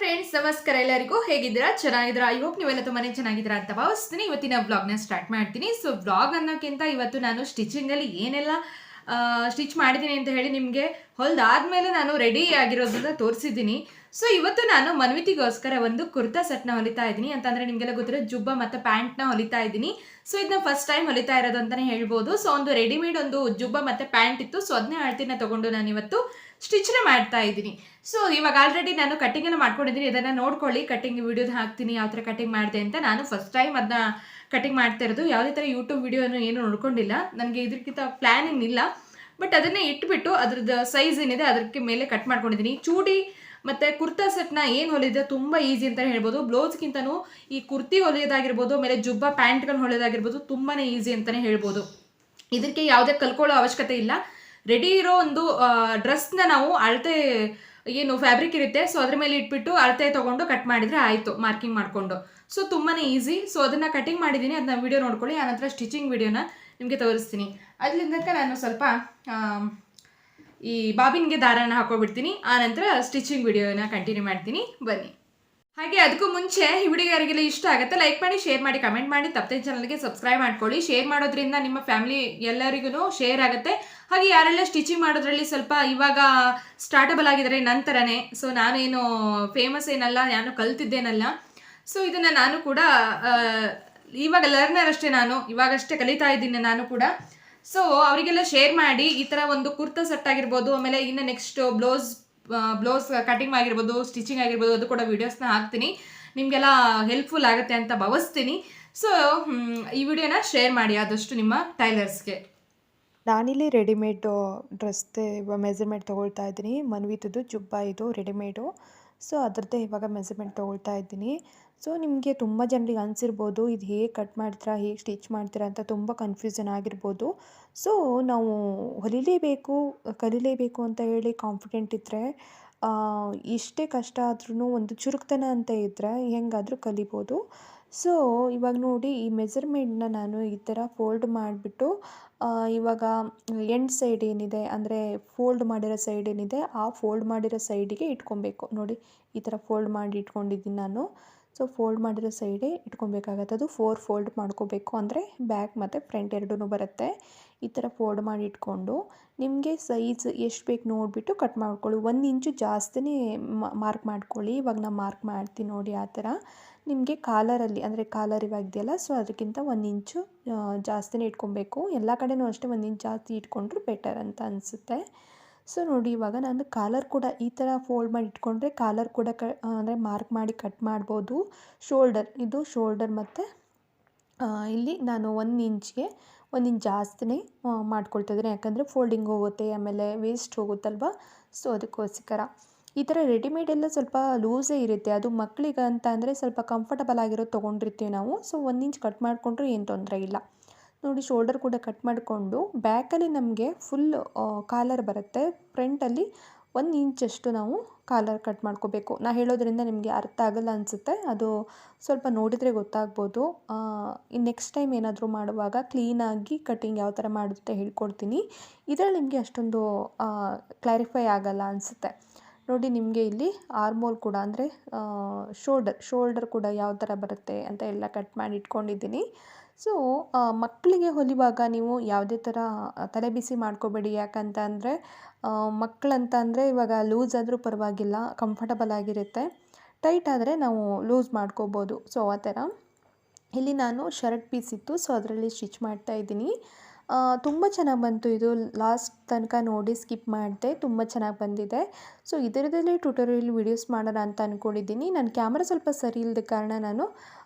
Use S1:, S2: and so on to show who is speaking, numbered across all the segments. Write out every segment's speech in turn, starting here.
S1: Friends, ನಮಸ್ಕಾರ. ಎಲ್ಲರಿಗೂ ಹೇಗಿದ್ದೀರಾ? ಚೆನ್ನಾಗಿದ್ದೀರಾ? ಐ ಹೋಪ್ ನೀವೆಲ್ಲ ತುಂಬಾನೇ ಚೆನ್ನಾಗಿದ್ದೀರಾ ಅಂತ ಭಾವಿಸ್ತೀನಿ. ಇವತ್ತಿನ ವ್ಲಾಗ್ನ ಸ್ಟಾರ್ಟ್ ಮಾಡ್ತೀನಿ. ಸೊ ವ್ಲಾಗ್ ಅನ್ನೋಕ್ಕಿಂತ ಇವತ್ತು ನಾನು ಸ್ಟಿಚಿಂಗಲ್ಲಿ ಏನೆಲ್ಲ ಸ್ಟಿಚ್ ಮಾಡಿದ್ದೀನಿ ಅಂತ ಹೇಳಿ ನಿಮಗೆ ಹೊಲ್ದಾದ್ಮೇಲೆ ನಾನು ರೆಡಿ ಆಗಿರೋದನ್ನ ತೋರಿಸಿದ್ದೀನಿ. ಸೊ ಇವತ್ತು ನಾನು ಮನ್ವಿತಿಗೋಸ್ಕರ ಒಂದು ಕುರ್ತಾ ಸೆಟ್ನ ಹೊಲಿತಾ ಇದ್ದೀನಿ. ಅಂತಂದರೆ ನಿಮಗೆಲ್ಲ ಗೊತ್ತಿರೋ ಜುಬ್ಬ ಮತ್ತು ಪ್ಯಾಂಟ್ನ ಹೊಲಿತಾ ಇದ್ದೀನಿ. ಸೊ ಇದನ್ನ ಫಸ್ಟ್ ಟೈಮ್ ಹೊಲಿತಾ ಇರೋದು ಅಂತಲೇ ಹೇಳ್ಬೋದು. ಸೊ ಒಂದು ರೆಡಿಮೇಡ್ ಒಂದು ಜುಬ್ಬ ಮತ್ತು ಪ್ಯಾಂಟ್ ಇತ್ತು. ಸೊ ಅದನ್ನೇ ಅಳ್ತಿನ ತೊಗೊಂಡು ನಾನು ಇವತ್ತು ಸ್ಟಿಚ್ನ ಮಾಡ್ತಾ ಇದ್ದೀನಿ. ಸೊ ಇವಾಗ ಆಲ್ರೆಡಿ ನಾನು ಕಟ್ಟಿಂಗನ್ನು ಮಾಡ್ಕೊಂಡಿದ್ದೀನಿ. ಇದನ್ನು ನೋಡ್ಕೊಳ್ಳಿ, ಕಟ್ಟಿಂಗ್ ವಿಡಿಯೋನ ಹಾಕ್ತೀನಿ ಯಾವ ಥರ ಕಟ್ಟಿಂಗ್ ಮಾಡಿದೆ ಅಂತ. ನಾನು ಫಸ್ಟ್ ಟೈಮ್ ಅದನ್ನ ಕಟ್ಟಿಂಗ್ ಮಾಡ್ತಾ ಇರೋದು. ಯಾವುದೇ ಥರ ಯೂಟ್ಯೂಬ್ ವಿಡಿಯೋನು ಏನು ನೋಡ್ಕೊಂಡಿಲ್ಲ. ನನಗೆ ಇದಕ್ಕಿಂತ ಪ್ಲ್ಯಾನ್ ಏನಿಲ್ಲ. ಬಟ್ ಅದನ್ನೇ ಇಟ್ಬಿಟ್ಟು ಅದ್ರದ್ದು ಸೈಜ್ ಏನಿದೆ ಅದಕ್ಕೆ ಮೇಲೆ ಕಟ್ ಮಾಡ್ಕೊಂಡಿದ್ದೀನಿ. ಚೂಡಿ ಮತ್ತು ಕುರ್ತಾ ಸೆಟ್ನ ಏನು ಹೊಲಿದೆ ತುಂಬ ಈಸಿ ಅಂತಲೇ ಹೇಳ್ಬೋದು. ಬ್ಲೌಸ್ಗಿಂತನೂ ಈ ಕುರ್ತಿ ಹೊಲಿಯೋದಾಗಿರ್ಬೋದು, ಆಮೇಲೆ ಜುಬ್ಬ ಪ್ಯಾಂಟ್ಗಳನ್ನ ಹೊಲಿಯೋದಾಗಿರ್ಬೋದು ತುಂಬಾ ಈಸಿ ಅಂತಲೇ ಹೇಳ್ಬೋದು. ಇದಕ್ಕೆ ಯಾವುದೇ ಕಲ್ಕೊಳ್ಳೋ ಅವಶ್ಯಕತೆ ಇಲ್ಲ. ರೆಡಿ ಇರೋ ಒಂದು ಡ್ರೆಸ್ನ ನಾವು ಅಳತೆ ಏನು ಫ್ಯಾಬ್ರಿಕ್ ಇರುತ್ತೆ, ಸೊ ಅದ್ರ ಮೇಲೆ ಇಟ್ಬಿಟ್ಟು ಅಳತೆ ತೊಗೊಂಡು ಕಟ್ ಮಾಡಿದರೆ ಆಯಿತು, ಮಾರ್ಕಿಂಗ್ ಮಾಡಿಕೊಂಡು. ಸೊ ತುಂಬಾ ಈಸಿ. ಸೊ ಅದನ್ನು ಕಟಿಂಗ್ ಮಾಡಿದ್ದೀನಿ, ಅದನ್ನ ವಿಡಿಯೋ ನೋಡ್ಕೊಳ್ಳಿ. ಆನಂತರ ಸ್ಟಿಚಿಂಗ್ ವಿಡಿಯೋನ ನಿಮಗೆ ತೋರಿಸ್ತೀನಿ. ಅದರಿಂದ ನಾನು ಸ್ವಲ್ಪ ಈ ಬಾಬಿನ್ಗೆ ದಾರನ ಹಾಕೋಬಿಡ್ತೀನಿ. ಆನಂತರ ಸ್ಟಿಚಿಂಗ್ ವಿಡಿಯೋನ ಕಂಟಿನ್ಯೂ ಮಾಡ್ತೀನಿ, ಬನ್ನಿ. ಹಾಗೆ ಅದಕ್ಕೂ ಮುಂಚೆ ಈ ವಿಡಿಯೋ ಯಾರಿಗೆಲ್ಲ ಇಷ್ಟ ಆಗುತ್ತೆ ಲೈಕ್ ಮಾಡಿ, ಶೇರ್ ಮಾಡಿ, ಕಮೆಂಟ್ ಮಾಡಿ. ತಪ್ಪದೆ ಚಾನಲ್ಗೆ ಸಬ್ಸ್ಕ್ರೈಬ್ ಮಾಡ್ಕೊಳ್ಳಿ. ಶೇರ್ ಮಾಡೋದ್ರಿಂದ ನಿಮ್ಮ ಫ್ಯಾಮಿಲಿ ಎಲ್ಲರಿಗೂ ಶೇರ್ ಆಗುತ್ತೆ. ಹಾಗೆ ಯಾರೆಲ್ಲ ಸ್ಟಿಚಿಂಗ್ ಮಾಡೋದ್ರಲ್ಲಿ ಸ್ವಲ್ಪ ಇವಾಗ ಸ್ಟಾರ್ಟಬಲ್ ಆಗಿದ್ದಾರೆ ನಂತರನೇ, ಸೊ ನಾನೇನು ಫೇಮಸ್ ಏನಲ್ಲ, ನಾನು ಕಲ್ತಿದ್ದೇನಲ್ಲ. ಸೊ ಇದನ್ನು ನಾನು ಕೂಡ ಇವಾಗ ಲರ್ನರ್ ಅಷ್ಟೇ, ನಾನು ಇವಾಗಷ್ಟೇ ಕಲಿತಾ ಇದ್ದೀನಿ ನಾನು ಕೂಡ. ಸೊ ಅವರಿಗೆಲ್ಲ ಶೇರ್ ಮಾಡಿ. ಈ ಥರ ಒಂದು ಕುರ್ತಾ ಸೆಟ್ ಆಗಿರ್ಬೋದು, ಆಮೇಲೆ ಇನ್ನು ನೆಕ್ಸ್ಟ್ ಬ್ಲೌಸ್ ಕಟಿಂಗ್ ಆಗಿರ್ಬೋದು, ಸ್ಟಿಚಿಂಗ್ ಆಗಿರ್ಬೋದು, ಅದು ಕೂಡ ವೀಡಿಯೋಸ್ನ ಹಾಕ್ತೀನಿ. ನಿಮಗೆಲ್ಲ ಹೆಲ್ಪ್ಫುಲ್ ಆಗುತ್ತೆ ಅಂತ ಭಾವಿಸ್ತೀನಿ. ಸೊ ಈ ವಿಡಿಯೋನ ಶೇರ್ ಮಾಡಿ ಆದಷ್ಟು ನಿಮ್ಮ ಟೈಲರ್ಸ್ಗೆ.
S2: ನಾನಿಲ್ಲಿ ರೆಡಿಮೇಡು ಡ್ರೆಸ್ದೇ ಮೆಜರ್ಮೆಂಟ್ ತೊಗೊಳ್ತಾ ಇದ್ದೀನಿ. ಮನ್ವಿತದ್ದು ಜುಬ್ಬ ಇದು ರೆಡಿಮೇಡು. ಸೊ ಅದರದ್ದೇ ಇವಾಗ ಮೆಜರ್ಮೆಂಟ್ ತೊಗೊಳ್ತಾ ಇದ್ದೀನಿ. ಸೊ ನಿಮಗೆ ತುಂಬ ಜನರಿಗೆ ಅನಿಸಿರ್ಬೋದು, ಇದು ಹೇಗೆ ಕಟ್ ಮಾಡ್ತೀರಾ, ಹೇಗೆ ಸ್ಟಿಚ್ ಮಾಡ್ತೀರಾ ಅಂತ ತುಂಬ ಕನ್ಫ್ಯೂಷನ್ ಆಗಿರ್ಬೋದು. ಸೊ ನಾವು ಕಲಿಲೇಬೇಕು ಅಂತ ಹೇಳಿ ಕಾನ್ಫಿಡೆಂಟ್ ಇದ್ದರೆ, ಎಷ್ಟೇ ಕಷ್ಟ ಆದ್ರೂ ಒಂದು ಚುರುಕ್ತನ ಅಂತ ಇದ್ದರೆ ಹೆಂಗಾದರೂ ಕಲಿಬೋದು. ಸೊ ಇವಾಗ ನೋಡಿ, ಈ ಮೆಜರ್ಮೆಂಟ್ನ ನಾನು ಈ ಥರ ಫೋಲ್ಡ್ ಮಾಡಿಬಿಟ್ಟು ಇವಾಗ ಎಂಡ್ ಸೈಡ್ ಏನಿದೆ, ಅಂದರೆ ಫೋಲ್ಡ್ ಮಾಡಿರೋ ಸೈಡ್ ಏನಿದೆ, ಆ ಫೋಲ್ಡ್ ಮಾಡಿರೋ ಸೈಡಿಗೆ ಇಟ್ಕೊಬೇಕು. ನೋಡಿ, ಈ ಥರ ಫೋಲ್ಡ್ ಮಾಡಿ ಇಟ್ಕೊಂಡಿದ್ದೀನಿ ನಾನು. ಸೊ ಫೋಲ್ಡ್ ಮಾಡಿರೋ ಸೈಡೇ ಇಟ್ಕೊಬೇಕಾಗತ್ತೆ. ಅದು 4 ಫೋಲ್ಡ್ ಮಾಡ್ಕೋಬೇಕು, ಅಂದರೆ ಬ್ಯಾಕ್ ಮತ್ತು ಫ್ರಂಟ್ ಎರಡೂ ಬರುತ್ತೆ. ಈ ಥರ ಫೋಲ್ಡ್ ಮಾಡಿ ಇಟ್ಕೊಂಡು ನಿಮಗೆ ಸೈಜ್ ಎಷ್ಟು ಬೇಕು ನೋಡಿಬಿಟ್ಟು ಕಟ್ ಮಾಡ್ಕೊಳ್ಳಿ. 1 ಇಂಚು ಜಾಸ್ತಿನೇ ಮಾರ್ಕ್ ಮಾಡ್ಕೊಳ್ಳಿ. ಇವಾಗ ನಾನು ಮಾರ್ಕ್ ಮಾಡ್ತೀನಿ ನೋಡಿ. ಆ ಥರ ನಿಮಗೆ ಕಾಲರಲ್ಲಿ, ಅಂದರೆ ಕಾಲರ್ ಇವಾಗ ಇದೆಯಲ್ಲ, ಸೊ ಅದಕ್ಕಿಂತ 1 ಇಂಚು ಜಾಸ್ತಿನೇ ಇಟ್ಕೊಬೇಕು. ಎಲ್ಲ ಕಡೆನೂ ಅಷ್ಟೇ 1 ಇಂಚ್ ಜಾಸ್ತಿ ಇಟ್ಕೊಂಡ್ರೆ ಬೆಟರ್ ಅಂತ ಅನಿಸುತ್ತೆ. ಸೊ ನೋಡಿ, ಇವಾಗ ನಾನು ಕಾಲರ್ ಕೂಡ ಈ ಥರ ಫೋಲ್ಡ್ ಮಾಡಿ ಇಟ್ಕೊಂಡ್ರೆ ಕಾಲರ್ ಕೂಡ ಅಂದರೆ ಮಾರ್ಕ್ ಮಾಡಿ ಕಟ್ ಮಾಡ್ಬೋದು. ಇದು ಶೋಲ್ಡರ್ ಮತ್ತು ಇಲ್ಲಿ ನಾನು 1 ಇಂಚ್ಗೆ 1 ಇಂಚ್ ಜಾಸ್ತಿನೇ ಮಾಡ್ಕೊಳ್ತಾ ಇದ್ದೀನಿ. ಯಾಕಂದರೆ ಫೋಲ್ಡಿಂಗ್ ಹೋಗುತ್ತೆ, ಆಮೇಲೆ ವೇಸ್ಟ್ ಹೋಗುತ್ತಲ್ವ. ಸೊ ಅದಕ್ಕೋಸ್ಕರ ಈ ಥರ ರೆಡಿಮೇಡ್ ಎಲ್ಲ ಸ್ವಲ್ಪ ಲೂಸೇ ಇರುತ್ತೆ. ಅದು ಮಕ್ಕಳಿಗೆ ಅಂತ ಅಂದರೆ ಸ್ವಲ್ಪ ಕಂಫರ್ಟಬಲ್ ಆಗಿರೋದು ತೊಗೊಂಡಿರ್ತೀವಿ ನಾವು. ಸೊ 1 ಇಂಚ್ ಕಟ್ ಮಾಡಿಕೊಂಡ್ರೂ ಏನು ತೊಂದರೆ ಇಲ್ಲ. ನೋಡಿ, ಶೋಲ್ಡರ್ ಕೂಡ ಕಟ್ ಮಾಡಿಕೊಂಡು ಬ್ಯಾಕಲ್ಲಿ ನಮಗೆ ಫುಲ್ ಕಾಲರ್ ಬರುತ್ತೆ. ಫ್ರಂಟಲ್ಲಿ 1 ಇಂಚಷ್ಟು ನಾವು ಕಾಲರ್ ಕಟ್ ಮಾಡ್ಕೋಬೇಕು. ನಾ ಹೇಳೋದ್ರಿಂದ ನಿಮಗೆ ಅರ್ಥ ಆಗಲ್ಲ ಅನಿಸುತ್ತೆ, ಅದು ಸ್ವಲ್ಪ ನೋಡಿದರೆ ಗೊತ್ತಾಗ್ಬೋದು. ನೆಕ್ಸ್ಟ್ ಟೈಮ್ ಏನಾದರೂ ಮಾಡುವಾಗ ಕ್ಲೀನಾಗಿ ಕಟ್ಟಿಂಗ್ ಯಾವ ಥರ ಮಾಡುತ್ತೆ ಹೇಳ್ಕೊಡ್ತೀನಿ. ಇದರಲ್ಲಿ ನಿಮಗೆ ಅಷ್ಟೊಂದು ಕ್ಲಾರಿಫೈ ಆಗಲ್ಲ ಅನಿಸುತ್ತೆ. ನೋಡಿ, ನಿಮಗೆ ಇಲ್ಲಿ ಆರ್ಮೋಲ್ ಕೂಡ, ಅಂದರೆ ಶೋಲ್ಡರ್ ಕೂಡ ಯಾವ ಥರ ಬರುತ್ತೆ ಅಂತ ಎಲ್ಲ ಕಟ್ ಮಾಡಿ ಇಟ್ಕೊಂಡಿದ್ದೀನಿ. ಸೊ ಮಕ್ಕಳಿಗೆ ಹೊಲಿವಾಗ ನೀವು ಯಾವುದೇ ಥರ ತಲೆ ಬಿಸಿ ಮಾಡ್ಕೋಬೇಡಿ. ಯಾಕಂತ ಅಂದರೆ ಮಕ್ಕಳಂತ ಅಂದರೆ ಇವಾಗ ಲೂಸ್ ಆದರೂ ಪರವಾಗಿಲ್ಲ, ಕಂಫರ್ಟಬಲ್ ಆಗಿರುತ್ತೆ. ಟೈಟ್ ಆದರೆ ನಾವು ಲೂಸ್ ಮಾಡ್ಕೋಬೋದು. ಸೊ ಆ ಥರ ಇಲ್ಲಿ ನಾನು ಶರ್ಟ್ ಪೀಸ್ ಇತ್ತು, ಸೊ ಅದರಲ್ಲಿ ಸ್ಟಿಚ್ ಮಾಡ್ತಾಯಿದ್ದೀನಿ. ತುಂಬ ಚೆನ್ನಾಗಿ ಬಂತು ಇದು. ಲಾಸ್ಟ್ ತನಕ ನೋಡಿ, ಸ್ಕಿಪ್ ಮಾಡಿದೆ. ತುಂಬ ಚೆನ್ನಾಗಿ ಬಂದಿದೆ. ಸೊ ಇದರದಲ್ಲೇ ಟ್ಯುಟೋರಿಯಲ್ ವೀಡಿಯೋಸ್ ಮಾಡೋಣ ಅಂತ ಅಂದ್ಕೊಂಡಿದ್ದೀನಿ. ನನ್ನ ಕ್ಯಾಮ್ರಾ ಸ್ವಲ್ಪ ಸರಿ ಇಲ್ಲದ ಕಾರಣ ನಾನು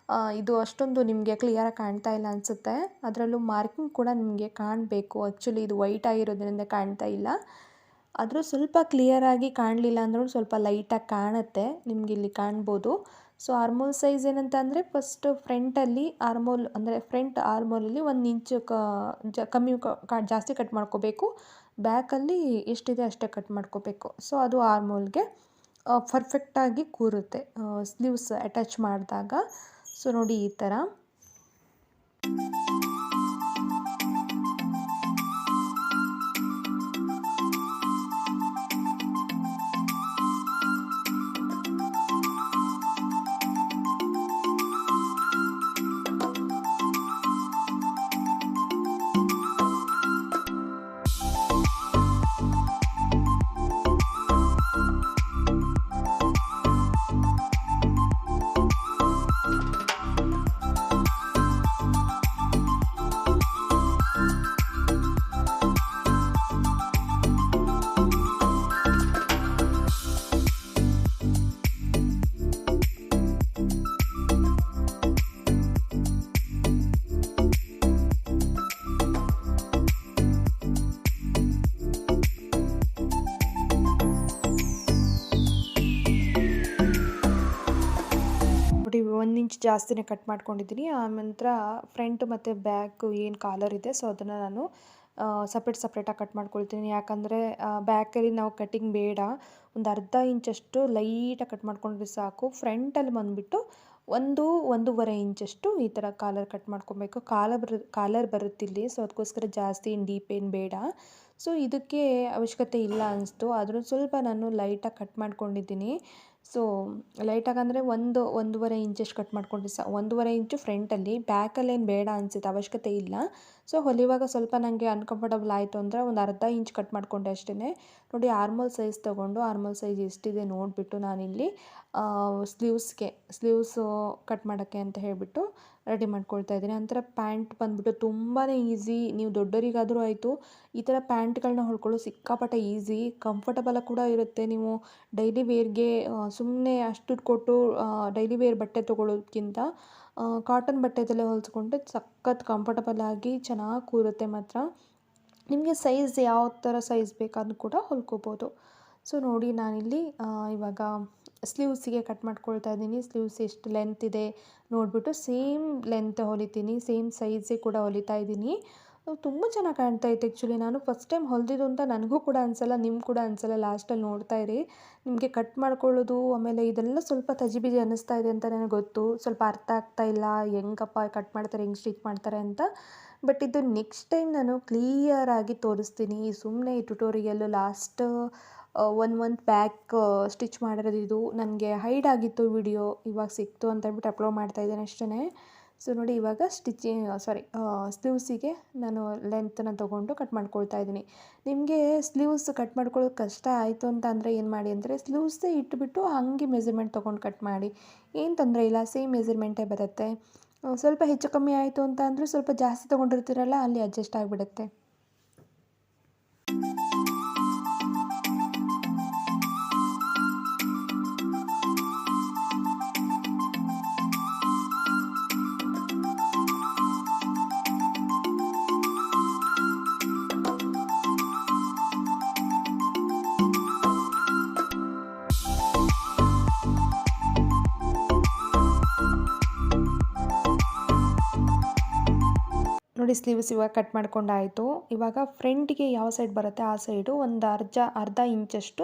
S2: ಇದು ಅಷ್ಟೊಂದು ನಿಮಗೆ ಕ್ಲಿಯರಾಗಿ ಕಾಣ್ತಾ ಇಲ್ಲ ಅನಿಸುತ್ತೆ. ಅದರಲ್ಲೂ ಮಾರ್ಕಿಂಗ್ ಕೂಡ ನಿಮಗೆ ಕಾಣಬೇಕು. ಆ್ಯಕ್ಚುಲಿ ಇದು ವೈಟ್ ಆಗಿರೋದ್ರಿಂದ ಕಾಣ್ತಾ ಇಲ್ಲ. ಆದರೂ ಸ್ವಲ್ಪ ಕ್ಲಿಯರಾಗಿ ಕಾಣಲಿಲ್ಲ ಅಂದ್ರೂ ಸ್ವಲ್ಪ ಲೈಟಾಗಿ ಕಾಣುತ್ತೆ, ನಿಮ್ಗೆ ಇಲ್ಲಿ ಕಾಣ್ಬೋದು. ಸೊ ಆರ್ಮೋಲ್ ಸೈಜ್ ಏನಂತ ಅಂದರೆ, ಫಸ್ಟ್ ಫ್ರಂಟಲ್ಲಿ ಆರ್ಮೋಲ್, ಅಂದರೆ ಫ್ರಂಟ್ ಆರ್ಮೋಲಲ್ಲಿ 1 ಇಂಚು ಕಮ್ಮಿ ಜಾಸ್ತಿ ಕಟ್ ಮಾಡ್ಕೋಬೇಕು. ಬ್ಯಾಕಲ್ಲಿ ಎಷ್ಟಿದೆ ಅಷ್ಟೇ ಕಟ್ ಮಾಡ್ಕೋಬೇಕು. ಸೊ ಅದು ಆರ್ಮೋಲ್ಗೆ ಪರ್ಫೆಕ್ಟಾಗಿ ಕೂರುತ್ತೆ ಸ್ಲೀವ್ಸ್ ಅಟ್ಯಾಚ್ ಮಾಡಿದಾಗ. ಸೊ ನೋಡಿ, ಈ ಥರ 1 ಇಂಚ್ ಜಾಸ್ತಿನೇ ಕಟ್ ಮಾಡ್ಕೊಂಡಿದ್ದೀನಿ. ಆನಂತರ ಫ್ರಂಟ್ ಮತ್ತು ಬ್ಯಾಕ್ ಏನು ಕಾಲರ್ ಇದೆ ಸೊ ಅದನ್ನು ನಾನು ಸಪ್ರೇಟಾಗಿ ಕಟ್ ಮಾಡ್ಕೊಳ್ತೀನಿ. ಯಾಕಂದರೆ ಬ್ಯಾಕಲ್ಲಿ ನಾವು ಕಟಿಂಗ್ ಬೇಡ. ಒಂದು ಅರ್ಧ ಇಂಚಷ್ಟು ಲೈಟಾಗಿ ಕಟ್ ಮಾಡ್ಕೊಂಡ್ರೆ ಸಾಕು. ಫ್ರಂಟಲ್ಲಿ ಬಂದುಬಿಟ್ಟು 1-1.5 ಇಂಚಷ್ಟು ಈ ಥರ ಕಾಲರ್ ಕಟ್ ಮಾಡ್ಕೊಬೇಕು. ಕಾಲರ್ ಬರುತ್ತಿಲ್ಲಿ, ಸೊ ಅದಕ್ಕೋಸ್ಕರ ಜಾಸ್ತಿ ಡೀಪ್ ಏನು ಬೇಡ. ಸೊ ಇದಕ್ಕೆ ಅವಶ್ಯಕತೆ ಇಲ್ಲ ಅನಿಸ್ತು, ಆದರೂ ಸ್ವಲ್ಪ ನಾನು ಲೈಟಾಗಿ ಕಟ್ ಮಾಡ್ಕೊಂಡಿದ್ದೀನಿ. ಸೊ ಲೈಟಾಗಿ ಅಂದರೆ 1-1.5 ಇಂಚಷ್ಟು ಕಟ್ ಮಾಡ್ಕೊಂಡ್ರೆ 1.5 ಇಂಚು ಫ್ರಂಟಲ್ಲಿ, ಬ್ಯಾಕಲ್ಲೇನು ಬೇಡ ಅನಿಸುತ್ತೆ, ಅವಶ್ಯಕತೆ ಇಲ್ಲ. ಸೊ ಹೊಲಿಯುವಾಗ ಸ್ವಲ್ಪ ನನಗೆ ಅನ್ಕಂಫರ್ಟಬಲ್ ಆಯಿತು ಅಂದರೆ ಒಂದು ಅರ್ಧ ಇಂಚ್ ಕಟ್ ಮಾಡಿಕೊಂಡೆ ಅಷ್ಟೇ. ನೋಡಿ, ಆರ್ಮೋಲ್ ಸೈಜ್ ತೊಗೊಂಡು ಆರ್ಮೋಲ್ ಸೈಜ್ ಎಷ್ಟಿದೆ ನೋಡಿಬಿಟ್ಟು ನಾನಿಲ್ಲಿ ಸ್ಲೀವ್ಸು ಕಟ್ ಮಾಡೋಕ್ಕೆ ಅಂತ ಹೇಳಿಬಿಟ್ಟು ರೆಡಿ ಮಾಡ್ಕೊಳ್ತಾ ಇದ್ದೀನಿ. ನಂತರ ಪ್ಯಾಂಟ್ ಬಂದುಬಿಟ್ಟು ತುಂಬಾ ಈಸಿ. ನೀವು ದೊಡ್ಡವರಿಗಾದರೂ ಆಯಿತು, ಈ ಥರ ಪ್ಯಾಂಟ್ಗಳನ್ನ ಹೊಲ್ಕೊಳ್ಳೋದು ಸಿಕ್ಕಾಪಟ್ಟೆ ಈಸಿ, ಕಂಫರ್ಟಬಲ್ ಕೂಡ ಇರುತ್ತೆ. ನೀವು ಡೈಲಿ ವೇರ್ಗೆ ಸುಮ್ಮನೆ ಅಷ್ಟು ದುಡ್ಡು ಕೊಟ್ಟು ಡೈಲಿ ವೇರ್ ಬಟ್ಟೆ ತೊಗೊಳ್ಳೋದಕ್ಕಿಂತ ಕಾಟನ್ ಬಟ್ಟೆದಲ್ಲೇ ಹೊಲಿಸ್ಕೊಂಡ್ರೆ ಸಖತ್ ಕಂಫರ್ಟಬಲ್ ಆಗಿ ಚೆನ್ನಾಗಿ ಕೂರುತ್ತೆ ಮಾತ್ರ. ನಿಮಗೆ ಸೈಜ್ ಯಾವ ಥರ ಸೈಜ್ ಬೇಕಾದ್ರೂ ಕೂಡ ಹೊಲ್ಕೋಬೋದು. ಸೊ ನೋಡಿ, ನಾನಿಲ್ಲಿ ಇವಾಗ ಸ್ಲೀವ್ಸಿಗೆ ಕಟ್ ಮಾಡ್ಕೊಳ್ತಾ ಇದ್ದೀನಿ. ಸ್ಲೀವ್ಸ್ ಎಷ್ಟು ಲೆಂತ್ ಇದೆ ನೋಡಿಬಿಟ್ಟು ಸೇಮ್ ಲೆಂತ್ ಹೊಲಿತೀನಿ, ಸೇಮ್ ಸೈಜೇ ಕೂಡ ಹೊಲಿತಾ ಇದ್ದೀನಿ. ತುಂಬ ಚೆನ್ನಾಗಿ ಕಾಣ್ತಾ ಇತ್ತು. ಆ್ಯಕ್ಚುಲಿ ನಾನು ಫಸ್ಟ್ ಟೈಮ್ ಹೊಲಿದಿದ್ದು ಅಂತ ನನಗೂ ಕೂಡ ಅನಿಸಲ್ಲ, ನಿಮ್ಗೆ ಕೂಡ ಅನಿಸಲ್ಲ. ಲಾಸ್ಟಲ್ಲಿ ನೋಡ್ತಾ ಇರಿ, ನಿಮಗೆ ಕಟ್ ಮಾಡ್ಕೊಳ್ಳೋದು ಆಮೇಲೆ ಇದೆಲ್ಲ ಸ್ವಲ್ಪ ತಜಿಬಿಜಿ ಅನ್ನಿಸ್ತಾ ಇದೆ ಅಂತ ನನಗೆ ಗೊತ್ತು. ಸ್ವಲ್ಪ ಅರ್ಥ ಆಗ್ತಾ ಇಲ್ಲ, ಹೆಂಗಪ್ಪ ಕಟ್ ಮಾಡ್ತಾರೆ, ಹೆಂಗೆ ಸ್ಟಿಚ್ ಮಾಡ್ತಾರೆ ಅಂತ. ಬಟ್ ಇದು ನೆಕ್ಸ್ಟ್ ಟೈಮ್ ನಾನು ಕ್ಲಿಯರಾಗಿ ತೋರಿಸ್ತೀನಿ. ಸುಮ್ಮನೆ ಈ ಟ್ಯುಟೋರಿಯಲ್ಲು ಲಾಸ್ಟ್ 1 ಮಂತ್ ಬ್ಯಾಕ್ ಸ್ಟಿಚ್ ಮಾಡಿರೋದು ಇದು. ನನಗೆ ಹೈಡ್ ಆಗಿತ್ತು ವಿಡಿಯೋ, ಇವಾಗ ಸಿಕ್ತು ಅಂತ ಹೇಳ್ಬಿಟ್ಟು ಅಪ್ಲೋಡ್ ಮಾಡ್ತಾಯಿದ್ದೇನೆ ಅಷ್ಟೇ. ಸೊ ನೋಡಿ, ಇವಾಗ ಸ್ಲೀವ್ಸಿಗೆ ನಾನು ಲೆಂತನ್ನು ತೊಗೊಂಡು ಕಟ್ ಮಾಡ್ಕೊಳ್ತಾ ಇದ್ದೀನಿ. ನಿಮಗೆ ಸ್ಲೀವ್ಸ್ ಕಟ್ ಮಾಡ್ಕೊಳ್ಳೋದು ಕಷ್ಟ ಆಯಿತು ಅಂತ ಅಂದರೆ ಏನು ಮಾಡಿ ಅಂದರೆ ಸ್ಲೀವ್ಸೇ ಇಟ್ಬಿಟ್ಟು ಹಾಗೆ ಮೆಜರ್ಮೆಂಟ್ ತೊಗೊಂಡು ಕಟ್ ಮಾಡಿ, ಏನು ತೊಂದರೆ ಇಲ್ಲ, ಸೇಮ್ ಮೆಜರ್ಮೆಂಟೇ ಬರುತ್ತೆ. ಸ್ವಲ್ಪ ಹೆಚ್ಚು ಕಮ್ಮಿ ಆಯಿತು ಅಂತ ಅಂದರೂ ಸ್ವಲ್ಪ ಜಾಸ್ತಿ ತೊಗೊಂಡಿರ್ತೀರಲ್ಲ, ಅಲ್ಲಿ ಅಡ್ಜಸ್ಟ್ ಆಗಿಬಿಡುತ್ತೆ. ನೋಡಿ, ಸ್ಲೀವ್ಸ್ ಇವಾಗ ಕಟ್ ಮಾಡ್ಕೊಂಡಾಯಿತು. ಇವಾಗ ಫ್ರಂಟಿಗೆ ಯಾವ ಸೈಡ್ ಬರುತ್ತೆ ಆ ಸೈಡು ಒಂದು ಅರ್ಧ ಇಂಚಷ್ಟು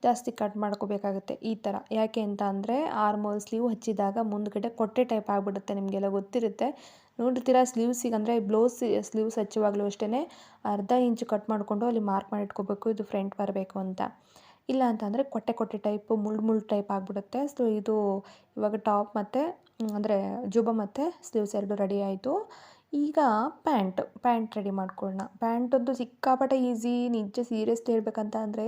S2: ಜಾಸ್ತಿ ಕಟ್ ಮಾಡ್ಕೋಬೇಕಾಗುತ್ತೆ ಈ ಥರ. ಯಾಕೆ ಅಂತ ಅಂದರೆ ಆರ್ಮೋಲ್ ಸ್ಲೀವ್ ಹಚ್ಚಿದಾಗ ಮುಂದ್ಗಡೆ ಕೊಟ್ಟೆ ಟೈಪ್ ಆಗಿಬಿಡುತ್ತೆ, ನಿಮಗೆಲ್ಲ ಗೊತ್ತಿರುತ್ತೆ. ನೋಡಿರ್ತೀರ ಸ್ಲೀವ್ಸಿಗೆ ಅಂದರೆ ಬ್ಲೌಸ್ ಸ್ಲೀವ್ಸ್ ಹಚ್ಚುವಾಗಲೂ ಅಷ್ಟೇ ಅರ್ಧ ಇಂಚು ಕಟ್ ಮಾಡಿಕೊಂಡು ಅಲ್ಲಿ ಮಾರ್ಕ್ ಮಾಡಿ ಇಟ್ಕೋಬೇಕು, ಇದು ಫ್ರಂಟ್ ಬರಬೇಕು ಅಂತ. ಇಲ್ಲ ಅಂತಂದರೆ ಕೊಟ್ಟೆ ಟೈಪು ಮುಳ್ಳು ಟೈಪ್ ಆಗಿಬಿಡುತ್ತೆ. ಸೊ ಇದು ಇವಾಗ ಟಾಪ್ ಮತ್ತು ಅಂದರೆ ಜುಬ್ಬ ಮತ್ತು ಸ್ಲೀವ್ಸ್ ಎರಡು ರೆಡಿ ಆಯಿತು. ಈಗ ಪ್ಯಾಂಟ್ ರೆಡಿ ಮಾಡ್ಕೊಳ್ಳೋಣ. ಪ್ಯಾಂಟಂತೂ ಸಿಕ್ಕಾಪಟ್ಟೆ ಈಸಿ. ನಿಜ ಸೀರಿಯಸ್ಲಿ ಹೇಳ್ಬೇಕಂತ ಅಂದರೆ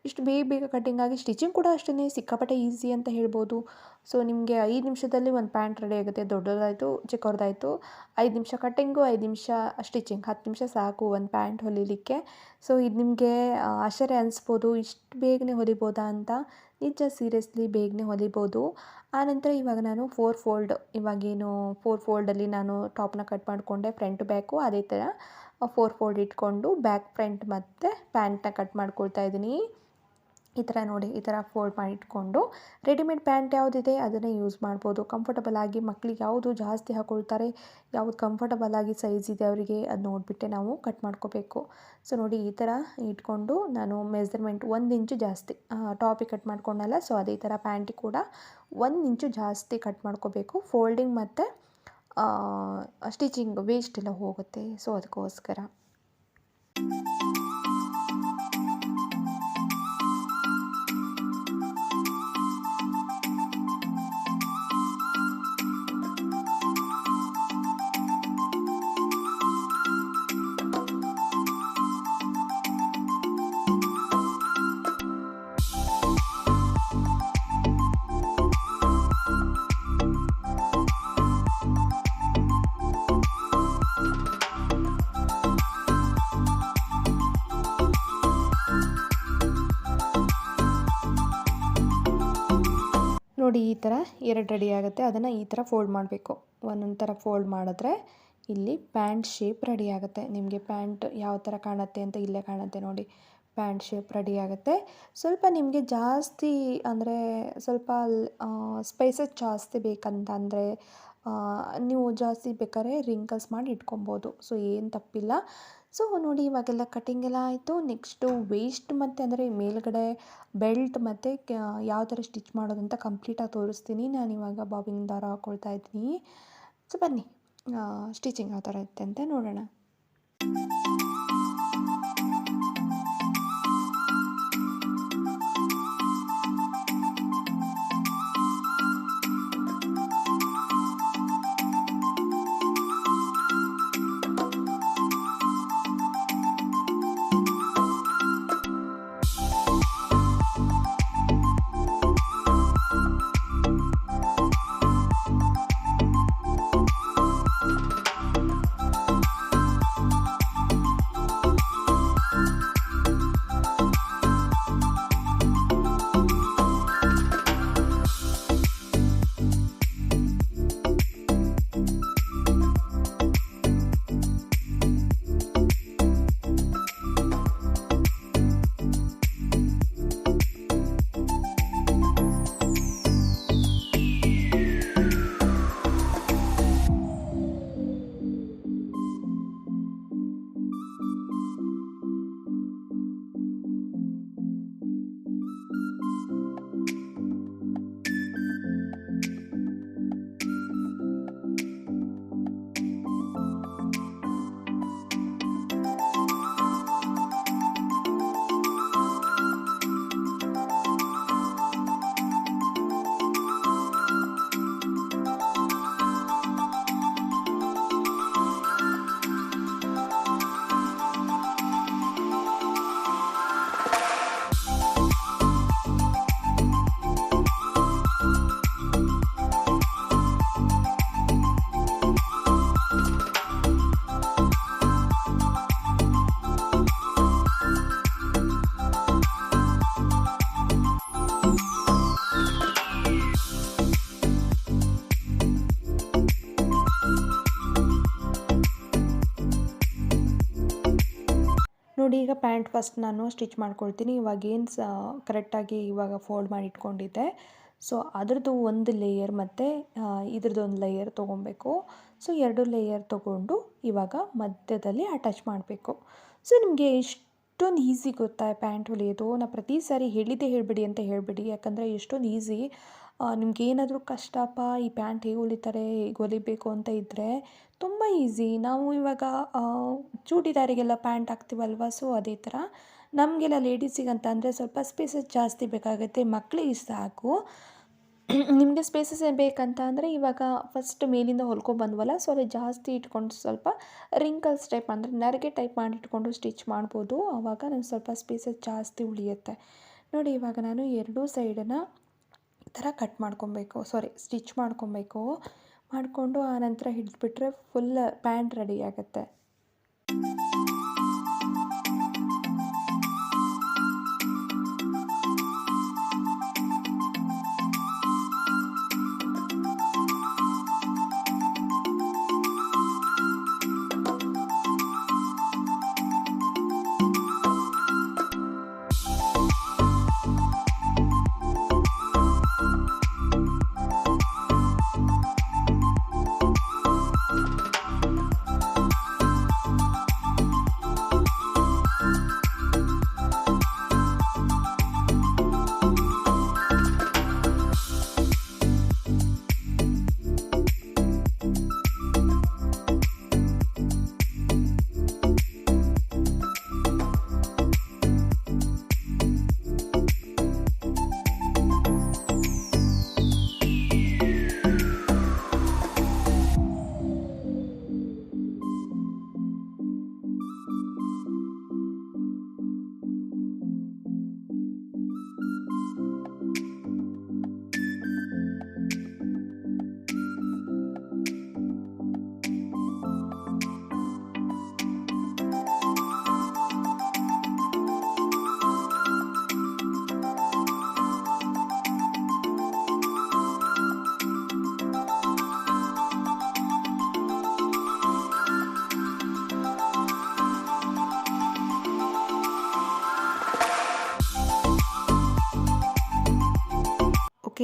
S2: ಇಷ್ಟು ಬೇಗ ಕಟ್ಟಿಂಗ್ ಆಗಿ ಸ್ಟಿಚಿಂಗ್ ಕೂಡ ಅಷ್ಟೇ ಸಿಕ್ಕಾಪಟ್ಟೆ ಈಸಿ ಅಂತ ಹೇಳ್ಬೋದು. ಸೊ ನಿಮಗೆ 5 ನಿಮಿಷದಲ್ಲಿ ಒಂದು ಪ್ಯಾಂಟ್ ರೆಡಿ ಆಗುತ್ತೆ. ದೊಡ್ಡದಾಯಿತು ಚಿಕ್ಕವ್ರದ್ದಾಯಿತು, 5 ನಿಮಿಷ ಕಟ್ಟಿಂಗು, 5 ನಿಮಿಷ ಸ್ಟಿಚಿಂಗ್, 10 ನಿಮಿಷ ಸಾಕು ಒಂದು ಪ್ಯಾಂಟ್ ಹೊಲಿಲಿಕ್ಕೆ. ಸೊ ಇದು ನಿಮಗೆ ಆಶ್ಚರ್ಯ ಅನಿಸ್ಬೋದು, ಇಷ್ಟು ಬೇಗನೆ ಹೊಲಿಬೋದಾ ಅಂತ. ನಿಜ ಸೀರಿಯಸ್ಲಿ ಬೇಗನೆ ಹೊಲಿಬೋದು. ಆನಂತರ ಇವಾಗ ನಾನು 4 ಫೋಲ್ಡ್, ಇವಾಗೇನು 4 ಫೋಲ್ಡಲ್ಲಿ ನಾನು ಟಾಪ್ನ ಕಟ್ ಮಾಡಿಕೊಂಡೆ, ಫ್ರಂಟ್ ಬ್ಯಾಕು ಅದೇ ಥರ 4 ಫೋಲ್ಡ್ ಇಟ್ಕೊಂಡು ಬ್ಯಾಕ್ ಫ್ರಂಟ್ ಮತ್ತು ಪ್ಯಾಂಟ್ನ ಕಟ್ ಮಾಡ್ಕೊಳ್ತಾ ಇದ್ದೀನಿ. ಈ ಥರ ನೋಡಿ, ಈ ಥರ ಫೋಲ್ಡ್ ಮಾಡಿ ಇಟ್ಕೊಂಡು ರೆಡಿಮೇಡ್ ಪ್ಯಾಂಟ್ ಯಾವುದಿದೆ ಅದನ್ನೇ ಯೂಸ್ ಮಾಡ್ಬೋದು. ಕಂಫರ್ಟಬಲ್ ಆಗಿ ಮಕ್ಕಳಿಗೆ ಯಾವುದು ಜಾಸ್ತಿ ಹಾಕ್ಕೊಳ್ತಾರೆ, ಯಾವುದು ಕಂಫರ್ಟಬಲ್ ಆಗಿ ಸೈಜ್ ಇದೆ ಅವರಿಗೆ, ಅದು ನೋಡಿಬಿಟ್ಟೆ ನಾವು ಕಟ್ ಮಾಡ್ಕೋಬೇಕು. ಸೊ ನೋಡಿ, ಈ ಥರ ಇಟ್ಕೊಂಡು ನಾನು ಮೆಜರ್ಮೆಂಟ್ 1 ಇಂಚು ಜಾಸ್ತಿ ಟಾಪಿಗೆ ಕಟ್ ಮಾಡ್ಕೊಂಡಲ್ಲ, ಸೊ ಅದೇ ಥರ ಪ್ಯಾಂಟಿಗೆ ಕೂಡ 1 ಇಂಚು ಜಾಸ್ತಿ ಕಟ್ ಮಾಡ್ಕೋಬೇಕು. ಫೋಲ್ಡಿಂಗ್ ಮತ್ತು ಸ್ಟಿಚಿಂಗ್ ವೇಸ್ಟ್ ಎಲ್ಲ ಹೋಗುತ್ತೆ, ಸೊ ಅದಕ್ಕೋಸ್ಕರ. ನೋಡಿ, ಈ ಥರ 2 ರೆಡಿ ಆಗುತ್ತೆ. ಅದನ್ನು ಈ ಥರ ಫೋಲ್ಡ್ ಮಾಡಬೇಕು. ಒಂದೊಂದು ಥರ ಫೋಲ್ಡ್ ಮಾಡಿದ್ರೆ ಇಲ್ಲಿ ಪ್ಯಾಂಟ್ ಶೇಪ್ ರೆಡಿ ಆಗುತ್ತೆ. ನಿಮಗೆ ಪ್ಯಾಂಟ್ ಯಾವ ಥರ ಕಾಣುತ್ತೆ ಅಂತ ಇಲ್ಲೇ ಕಾಣುತ್ತೆ ನೋಡಿ. ಪ್ಯಾಂಟ್ ಶೇಪ್ ರೆಡಿ ಆಗುತ್ತೆ. ಸ್ವಲ್ಪ ನಿಮಗೆ ಜಾಸ್ತಿ ಅಂದರೆ ಸ್ವಲ್ಪ ಸ್ಪೈಸಸ್ ಜಾಸ್ತಿ ಬೇಕಂತಂದರೆ ನೀವು ಜಾಸ್ತಿ ಬೇಕಾದ್ರೆ ರಿಂಕಲ್ಸ್ ಮಾಡಿ ಇಟ್ಕೊಬೋದು. ಸೊ ಏನು ತಪ್ಪಿಲ್ಲ. ಸೊ ನೋಡಿ ಇವಾಗೆಲ್ಲ ಕಟಿಂಗ್ ಎಲ್ಲ ಆಯಿತು. ನೆಕ್ಸ್ಟು ವೇಸ್ಟ್ ಮತ್ತು ಅಂದರೆ ಮೇಲ್ಗಡೆ ಬೆಲ್ಟ್ ಮತ್ತು ಯಾವ ಥರ ಸ್ಟಿಚ್ ಮಾಡೋದಂತ ಕಂಪ್ಲೀಟಾಗಿ ತೋರಿಸ್ತೀನಿ. ನಾನಿವಾಗ ಬಾಬಿನ್ ದಾರ ಹಾಕ್ಕೊಳ್ತಾ ಇದ್ದೀನಿ. ಸೊ ಬನ್ನಿ ಸ್ಟಿಚಿಂಗ್ ಯಾವ ಥರ ಇರುತ್ತೆ ಅಂತ ನೋಡೋಣ. ನೋಡಿ ಈಗ ಪ್ಯಾಂಟ್ ಫಸ್ಟ್ ನಾನು ಸ್ಟಿಚ್ ಮಾಡ್ಕೊಳ್ತೀನಿ. ಇವಾಗೇನು ಕರೆಕ್ಟಾಗಿ ಇವಾಗ ಫೋಲ್ಡ್ ಮಾಡಿ ಇಟ್ಕೊಂಡಿದ್ದೆ. ಸೊ ಅದರದ್ದು ಒಂದು ಲೇಯರ್ ಮತ್ತು ಇದ್ರದ್ದು ಒಂದು ಲೇಯರ್ ತೊಗೊಬೇಕು. ಸೊ 2 ಲೇಯರ್ ತೊಗೊಂಡು ಇವಾಗ ಮಧ್ಯದಲ್ಲಿ ಅಟ್ಯಾಚ್ ಮಾಡಬೇಕು. ಸೊ ನಿಮಗೆ ಎಷ್ಟೊಂದು ಈಸಿ ಗೊತ್ತಾ ಪ್ಯಾಂಟ್ ಹೊಲಿಯೋದು. ನಾನು ಪ್ರತಿ ಸಾರಿ ಹೇಳಿಬಿಡಿ ಅಂತ ಹೇಳಿಬಿಡಿ, ಯಾಕಂದರೆ ಎಷ್ಟೊಂದು ಈಸಿ. ನಿಮ್ಗೇನಾದರೂ ಕಷ್ಟಪ್ಪ ಈ ಪ್ಯಾಂಟ್ ಹೇಗೆ ಹೊಲಿತಾರೆ, ಹೇಗೆ ಹೊಲಿಬೇಕು ಅಂತ ಇದ್ದರೆ ತುಂಬ ಈಸಿ. ನಾವು ಇವಾಗ ಚೂಡಿದಾರಿಗೆಲ್ಲ ಪ್ಯಾಂಟ್ ಹಾಕ್ತೀವಲ್ವ, ಸೊ ಅದೇ ಥರ ನಮಗೆಲ್ಲ ಲೇಡೀಸಿಗಂತ ಅಂದರೆ ಸ್ವಲ್ಪ ಸ್ಪೇಸಸ್ ಜಾಸ್ತಿ ಬೇಕಾಗುತ್ತೆ. ಮಕ್ಕಳಿಗೆ ಸಾಕು. ನಿಮಗೆ ಸ್ಪೇಸಸ್ ಏನು ಬೇಕಂತ ಅಂದರೆ ಇವಾಗ ಫಸ್ಟ್ ಮೇಲಿಂದ ಹೊಲ್ಕೊಬಂದ್ವಲ್ಲ, ಸೊ ಅಲ್ಲಿ ಜಾಸ್ತಿ ಇಟ್ಕೊಂಡು ಸ್ವಲ್ಪ ರಿಂಕಲ್ಸ್ ಟೈಪ್ ಅಂದರೆ ನರಿಗೆ ಟೈಪ್ ಮಾಡಿ ಇಟ್ಕೊಂಡು ಸ್ಟಿಚ್ ಮಾಡ್ಬೋದು. ಆವಾಗ ನಮ್ಗೆ ಸ್ವಲ್ಪ ಸ್ಪೇಸಸ್ ಜಾಸ್ತಿ ಉಳಿಯುತ್ತೆ. ನೋಡಿ ಇವಾಗ ನಾನು 2 ಸೈಡನ್ನು ಈ ಥರ ಕಟ್ ಮಾಡ್ಕೊಬೇಕು, ಸ್ಟಿಚ್ ಮಾಡ್ಕೊಬೇಕು. ಮಾಡಿಕೊಂಡು ಆನಂತರ ಹಿಡಿದ್ಬಿಟ್ರೆ ಫುಲ್ ಪ್ಯಾಂಟ್ ರೆಡಿ ಆಗುತ್ತೆ.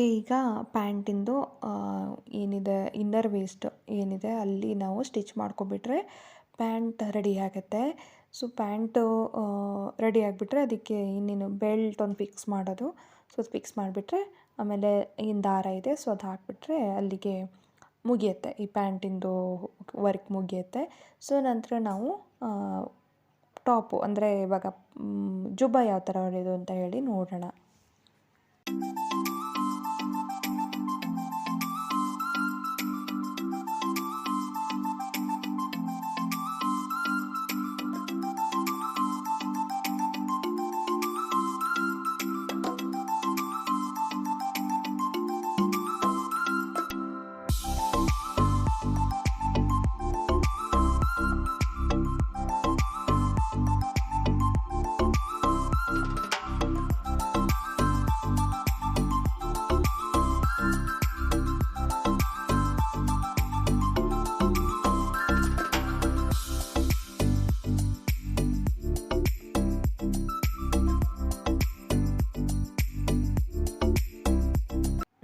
S2: ಹಾಗೆ ಈಗ ಪ್ಯಾಂಟಿಂದು ಏನಿದೆ ಇನ್ನರ್ ವೇಸ್ಟ್ ಏನಿದೆ ಅಲ್ಲಿ ನಾವು ಸ್ಟಿಚ್ ಮಾಡ್ಕೊಬಿಟ್ರೆ ಪ್ಯಾಂಟ್ ರೆಡಿ ಆಗುತ್ತೆ. ಸೊ ಪ್ಯಾಂಟು ರೆಡಿ ಆಗಿಬಿಟ್ರೆ ಅದಕ್ಕೆ ಇನ್ನೇನು ಬೆಲ್ಟ್ ಒಂದು ಫಿಕ್ಸ್ ಮಾಡೋದು. ಸೊ ಅದು ಫಿಕ್ಸ್ ಮಾಡಿಬಿಟ್ರೆ ಆಮೇಲೆ ಏನು ದಾರ ಇದೆ ಸೊ ಅದು ಹಾಕಿಬಿಟ್ರೆ ಅಲ್ಲಿಗೆ ಮುಗಿಯುತ್ತೆ, ಈ ಪ್ಯಾಂಟಿಂದು ವರ್ಕ್ ಮುಗಿಯುತ್ತೆ. ಸೊ ನಂತರ ನಾವು ಟಾಪು ಅಂದರೆ ಇವಾಗ ಜುಬ್ಬ ಯಾವ ಥರ ಹೊಲಿಯೋದು ಅಂತ ಹೇಳಿ ನೋಡೋಣ.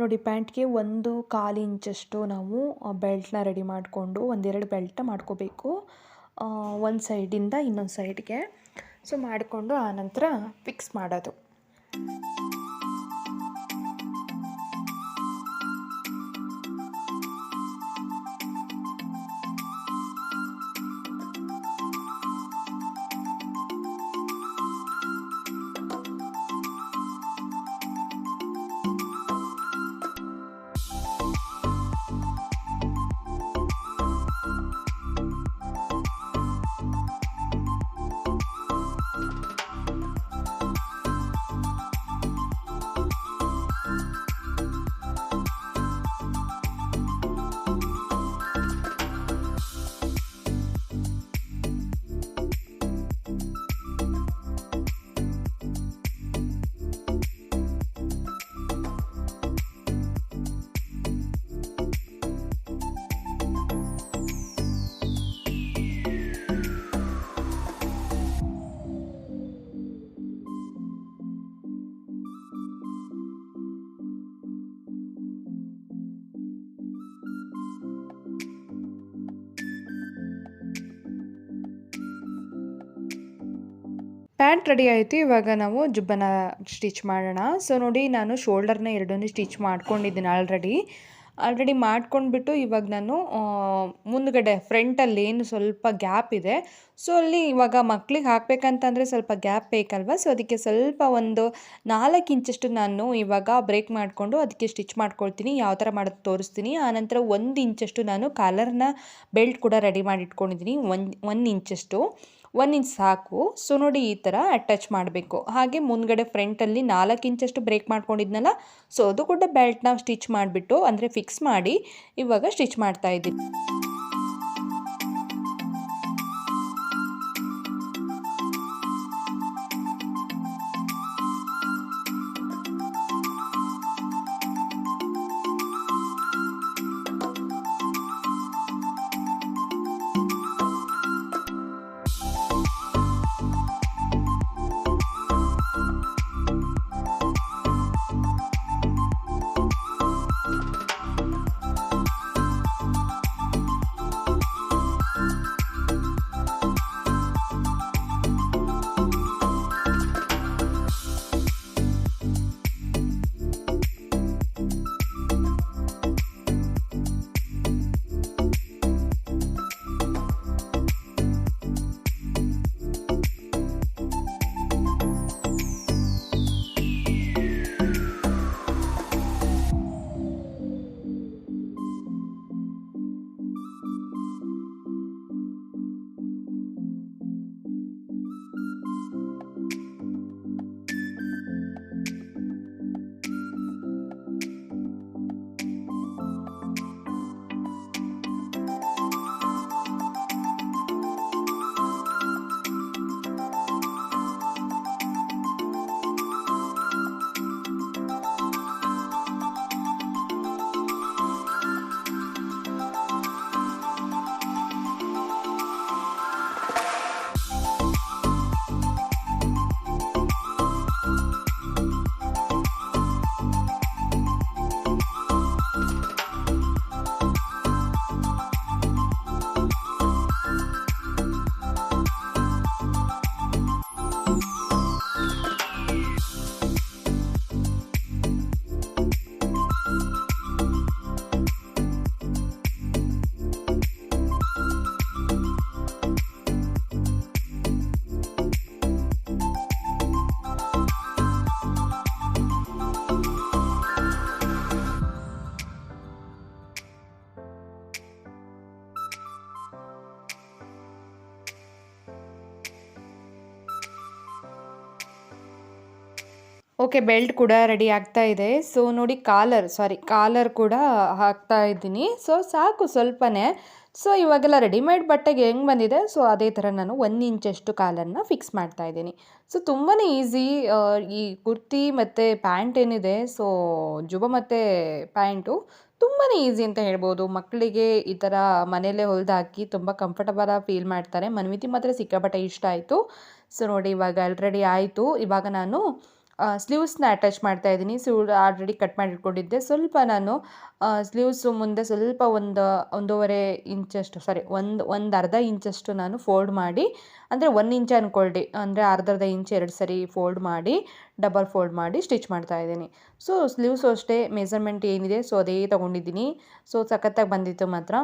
S2: ನೋಡಿ ಪ್ಯಾಂಟ್ಗೆ 1/4 ಇಂಚಷ್ಟು ನಾವು ಬೆಲ್ಟ್ನ ರೆಡಿ ಮಾಡಿಕೊಂಡು 1-2 ಬೆಲ್ಟ್ನ ಮಾಡ್ಕೋಬೇಕು ಒಂದು ಸೈಡಿಂದ ಇನ್ನೊಂದು ಸೈಡ್ಗೆ. ಸೊ ಮಾಡಿಕೊಂಡು ಆನಂತರ ಫಿಕ್ಸ್ ಮಾಡೋದು. ಪ್ಯಾಂಟ್ ರೆಡಿ ಆಯಿತು. ಇವಾಗ ನಾವು ಜುಬ್ಬನ ಸ್ಟಿಚ್ ಮಾಡೋಣ. ಸೊ ನೋಡಿ ನಾನು ಶೋಲ್ಡರ್ನ ಎರಡನ್ನೂ ಸ್ಟಿಚ್ ಮಾಡ್ಕೊಂಡಿದ್ದೀನಿ ಆಲ್ರೆಡಿ ಮಾಡ್ಕೊಂಡ್ಬಿಟ್ಟು ಇವಾಗ ನಾನು ಮುಂದ್ಗಡೆ ಫ್ರಂಟಲ್ಲಿ ಏನು ಸ್ವಲ್ಪ ಗ್ಯಾಪ್ ಇದೆ, ಸೊ ಅಲ್ಲಿ ಇವಾಗ ಮಕ್ಳಿಗೆ ಹಾಕಬೇಕಂತಂದರೆ ಸ್ವಲ್ಪ ಗ್ಯಾಪ್ ಬೇಕಲ್ವ. ಸೊ ಅದಕ್ಕೆ ಸ್ವಲ್ಪ ಒಂದು 4 ಇಂಚಷ್ಟು ನಾನು ಇವಾಗ ಬ್ರೇಕ್ ಮಾಡಿಕೊಂಡು ಅದಕ್ಕೆ ಸ್ಟಿಚ್ ಮಾಡ್ಕೊಳ್ತೀನಿ. ಯಾವ ಥರ ಮಾಡೋದು ತೋರಿಸ್ತೀನಿ. ಆನಂತರ 1 ಇಂಚಷ್ಟು ನಾನು ಕಾಲರ್ನ ಬೆಲ್ಟ್ ಕೂಡ ರೆಡಿ ಮಾಡಿ ಇಟ್ಕೊಂಡಿದ್ದೀನಿ. 1 ಇಂಚಷ್ಟು 1 ಇಂಚ್ ಸಾಕು. ಸೊ ನೋಡಿ ಈ ಥರ ಅಟ್ಯಾಚ್ ಮಾಡಬೇಕು. ಹಾಗೆ ಮುಂದ್ಗಡೆ ಫ್ರಂಟಲ್ಲಿ 4 ಇಂಚಷ್ಟು ಬ್ರೇಕ್ ಮಾಡ್ಕೊಂಡಿದ್ನಲ್ಲ, ಸೊ ಅದು ಕೂಡ ಬೆಲ್ಟ್ನ ಸ್ಟಿಚ್ ಮಾಡಿಬಿಟ್ಟು ಅಂದರೆ ಫಿಕ್ಸ್ ಮಾಡಿ ಇವಾಗ ಸ್ಟಿಚ್ ಮಾಡ್ತಾ ಇದ್ದೀನಿ. ಓಕೆ, ಬೆಲ್ಟ್ ಕೂಡ ರೆಡಿ ಆಗ್ತಾ ಇದೆ. ಸೊ ನೋಡಿ, ಕಾಲರ್ ಕೂಡ ಹಾಕ್ತಾ ಇದ್ದೀನಿ. ಸೊ ಸಾಕು ಸ್ವಲ್ಪನೇ. ಸೊ ಇವಾಗೆಲ್ಲ ರೆಡಿಮೇಡ್ ಬಟ್ಟೆಗೆ ಹೆಂಗೆ ಬಂದಿದೆ, ಸೊ ಅದೇ ಥರ ನಾನು 1 ಇಂಚಷ್ಟು ಕಾಲರ್ನ ಫಿಕ್ಸ್ ಮಾಡ್ತಾ ಇದ್ದೀನಿ. ಸೊ ತುಂಬಾ ಈಸಿ. ಈ ಕುರ್ತಿ ಮತ್ತು ಪ್ಯಾಂಟ್ ಏನಿದೆ, ಸೊ ಜುಬ್ಬ ಮತ್ತು ಪ್ಯಾಂಟು ತುಂಬಾ ಈಸಿ ಅಂತ ಹೇಳ್ಬೋದು. ಮಕ್ಕಳಿಗೆ ಈ ಥರ ಮನೆಯಲ್ಲೇ ಹೊಲ್ದು ಹಾಕಿ ತುಂಬ ಕಂಫರ್ಟಬಲಾಗಿ ಫೀಲ್ ಮಾಡ್ತಾರೆ. ಮನ್ವಿತಿ ಮಾತ್ರ ಸಿಕ್ಕಾಪಟ್ಟೆ ಇಷ್ಟ ಆಯಿತು. ಸೊ ನೋಡಿ, ಇವಾಗ ಆಲ್ರೆಡಿ ಆಯಿತು. ಇವಾಗ ನಾನು ಸ್ಲೀವ್ಸ್ನ ಅಟ್ಯಾಚ್ ಮಾಡ್ತಾ ಇದ್ದೀನಿ. ಆಲ್ರೆಡಿ ಕಟ್ ಮಾಡಿ ಇಟ್ಕೊಂಡಿದ್ದೆ. ಸ್ವಲ್ಪ ನಾನು ಸ್ಲೀವ್ಸು ಮುಂದೆ ಸ್ವಲ್ಪ ಒಂದೂವರೆ ಇಂಚಷ್ಟು, ಒಂದು ಅರ್ಧ ಇಂಚಷ್ಟು ನಾನು ಫೋಲ್ಡ್ ಮಾಡಿ, ಅಂದರೆ 1 ಇಂಚ್ ಅಂದ್ಕೊಳ್ಳಿ, ಅಂದರೆ ಅರ್ಧ ಇಂಚ್ 2 ಸರಿ ಫೋಲ್ಡ್ ಮಾಡಿ, ಡಬಲ್ ಫೋಲ್ಡ್ ಮಾಡಿ ಸ್ಟಿಚ್ ಮಾಡ್ತಾ ಇದ್ದೀನಿ. ಸೊ ಸ್ಲೀವ್ಸು ಅಷ್ಟೇ ಮೆಜರ್ಮೆಂಟ್ ಏನಿದೆ ಸೊ ಅದೇ ತೊಗೊಂಡಿದ್ದೀನಿ. ಸೊ ಸಖತ್ತಾಗಿ ಬಂದಿತ್ತು ಮಾತ್ರ.